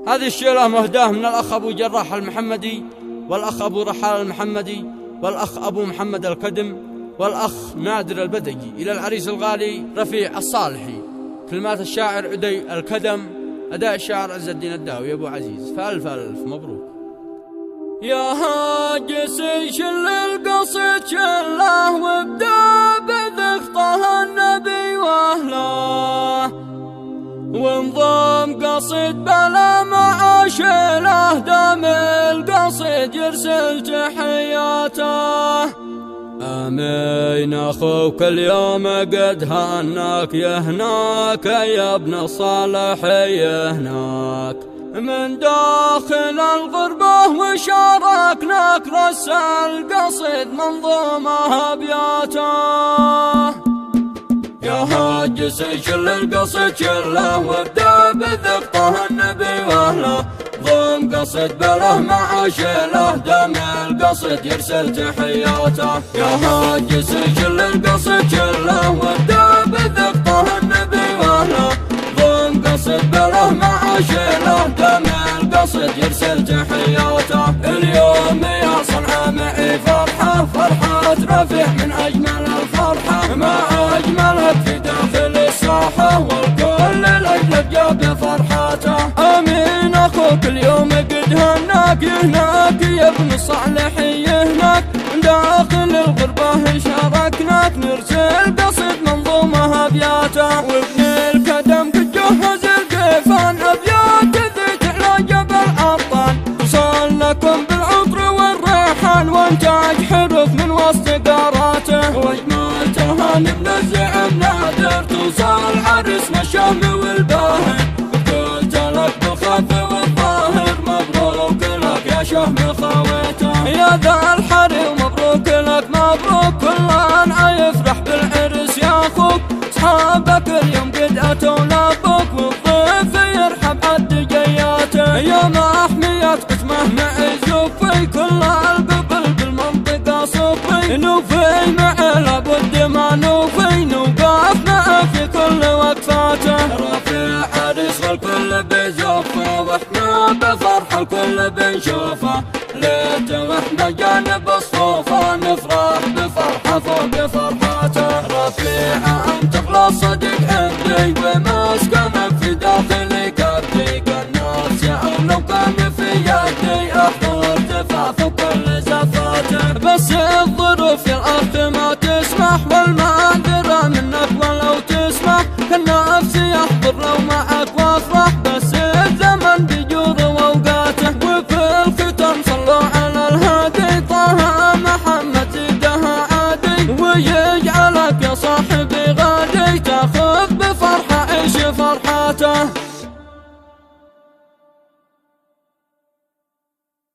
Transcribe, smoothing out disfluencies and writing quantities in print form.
هذه الشيلة مهداة من الأخ أبو جراح المحمدي، والأخ أبو رحال المحمدي، والأخ أبو محمد الكدم، والأخ نادر البدقي، إلى العريس الغالي رفيع الصالحي. كلمات الشاعر عدي الكدم، أداء الشاعر عز الدين الداوي أبو عزيز. فألف ألف مبروك. يا هاجسي شل القصيد شله وابدأ بذخطه النبي واهله، وانضم قصيد بلا مع شيله، دام القصيد يرسل تحياته. آمين أخوك اليوم قد هناك، يهناك يا ابن صالح يهناك. من داخل الغربة وشاركناك، رسل قصيد منظومة أبياته. يا هاجسي شل القصيد شله وابدأ بذقطه النبي واهله، ضم قصيد بله مع شيله، دم القصيد يرسل تحياته. يا هاجسي شل القصيد شله وابدأ بذقطه النبي واهله، ضم قصيد بله مع شيله، دم القصيد يرسل تحياته. اليوم يا صنعاء معي فرحة، فرحة رفيع من أجمل الفرحة، ما أجملك في داخل الساحة، والكل لأجلك جاب فرحاته. آمين أخوك اليوم قد هناك، يهناك يا ابن صالح يهناك. داخل الغربة شاركناك، نرسل قصيد منظومة أبياته. وابن الكدم قد جهز القيفان، أبيات ذي تعلى جبل أبطال، وصل لكم بالعطر والريحان، وانتاج حروف من وسط قاراته. واجمل تهاني من الزعم نادر، توصل عرسنا الشام والباهر، قلت لك بالخف والظاهر، مبروك لك يا شهم خويته. يا ذا الحري ومبروك لك مبروك، كل يفرح بالعرس يا اخوك. اصحابك اليوم قد اتوا لابوك، والضيف يرحب عد جياته. يا محميات قسمه معي زوفي، كل القبل بالمنطقة صوفي. نوفي مع لابد ما نوفي، نوقف معه في كل وقفاته. رفيع عريس والكل بيزوفه، واحنا بفرحة الكل بنشوفه. ليت واحنا جانب صفوفه، نفرح بفرحة فوق فرحاته. رفيع انت خلاص صديق عندي، ومسكنك في داخلي كبدي، كالناس يعلو كان في يدي، احضر دفاف وكل زفاته. بس الظروف يا الأخ ما تسمح، والمعذرة منك ولو تسمح، كان نفسي يحضر لو معك وافرح، بس الزمن بيجور واوقاته. وفي الختام صلوا على الهادي، طه محمد زيدها عادي، ويجعلك يا صاحبي غادي، تاخذ بفرحة عيش فرحاته.